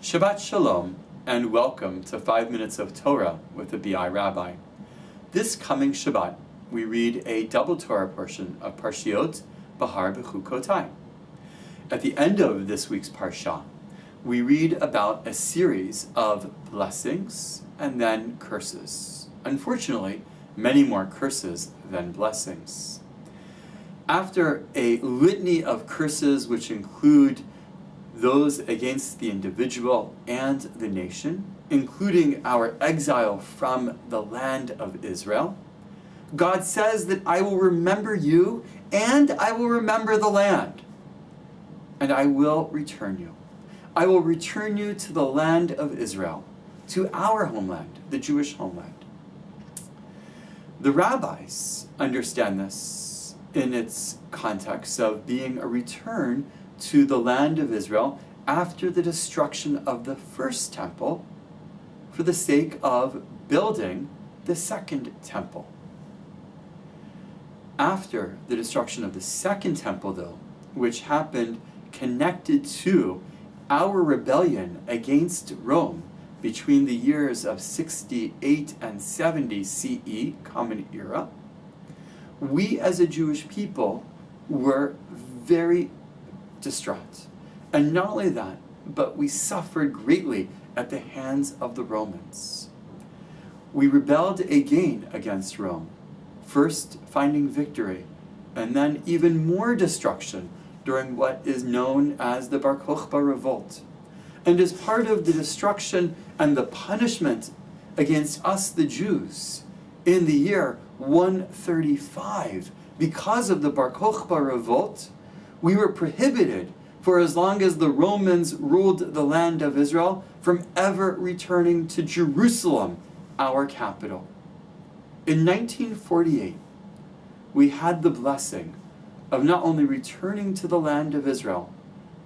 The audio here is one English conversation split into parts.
Shabbat Shalom, and welcome to 5 Minutes of Torah with the BI Rabbi. This coming Shabbat, we read a double Torah portion of Parshiot Bahar Bechukotai. At the end of this week's parsha, we read about a series of blessings and then curses. Unfortunately, many more curses than blessings. After a litany of curses which include those against the individual and the nation, including our exile from the land of Israel, God says that I will remember you and I will remember the land, and I will return you. I will return you to the land of Israel, to our homeland, the Jewish homeland. The rabbis understand this in its context of being a return to the land of Israel after the destruction of the first temple for the sake of building the second temple. After the destruction of the second temple, though, which happened connected to our rebellion against Rome between the years of 68 and 70 CE, Common Era, we as a Jewish people were very distraught. And not only that, but we suffered greatly at the hands of the Romans. We rebelled again against Rome, first finding victory, and then even more destruction during what is known as the Kokhba Revolt. And as part of the destruction and the punishment against us, the Jews, in the year 135, because of the Kokhba Revolt, we were prohibited for as long as the Romans ruled the land of Israel from ever returning to Jerusalem, our capital. In 1948, we had the blessing of not only returning to the land of Israel,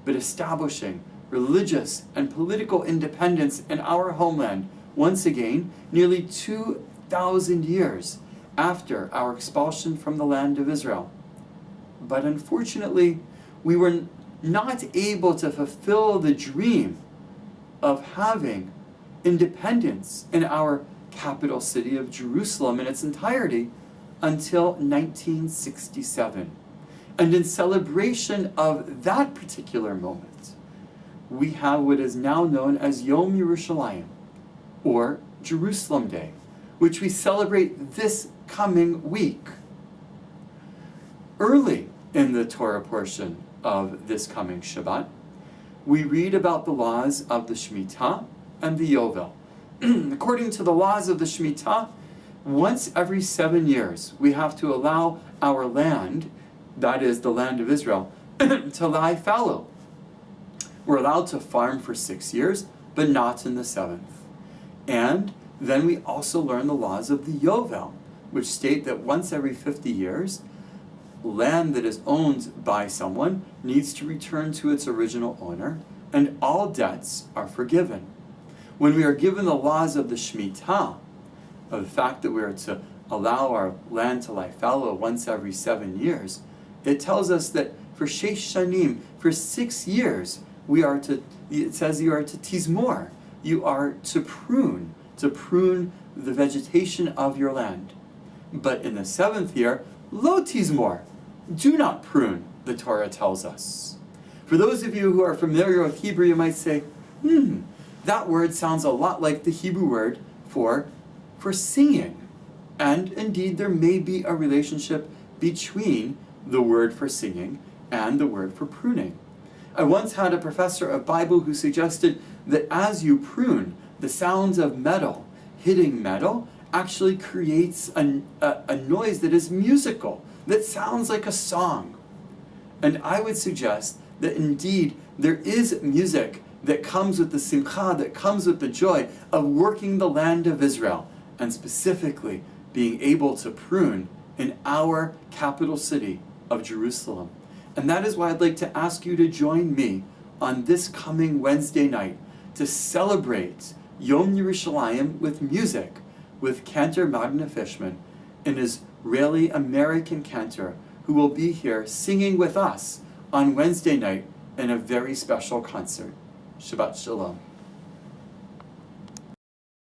but establishing religious and political independence in our homeland once again, nearly 2,000 years after our expulsion from the land of Israel. But unfortunately, we were not able to fulfill the dream of having independence in our capital city of Jerusalem in its entirety until 1967. And in celebration of that particular moment, we have what is now known as Yom Yerushalayim, or Jerusalem Day, which we celebrate this coming week. Early in the Torah portion of this coming Shabbat, we read about the laws of the Shemitah and the Yovel. According to the laws of the Shemitah, once every 7 years, we have to allow our land, that is the land of Israel, to lie fallow. We're allowed to farm for 6 years, but not in the 7th. And then we also learn the laws of the Yovel, which state that once every 50 years, land that is owned by someone needs to return to its original owner, and all debts are forgiven. When we are given the laws of the Shemitah, of the fact that we are to allow our land to lie fallow once every 7 years, it tells us that for Sheish Shanim, for 6 years, it says you are to tizmor, you are to prune the vegetation of your land. But in the 7th year, lo tizmor, do not prune, the Torah tells us. For those of you who are familiar with Hebrew, you might say, that word sounds a lot like the Hebrew word for singing. And indeed, there may be a relationship between the word for singing and the word for pruning. I once had a professor of Bible who suggested that as you prune, the sounds of metal hitting metal actually creates a noise that is musical, that sounds like a song. And I would suggest that indeed there is music that comes with the simcha, that comes with the joy of working the land of Israel, and specifically being able to prune in our capital city of Jerusalem. And that is why I'd like to ask you to join me on this coming Wednesday night to celebrate Yom Yerushalayim with music, with cantor Magna Fishman, an Israeli-American cantor who will be here singing with us on Wednesday night in a very special concert. Shabbat Shalom.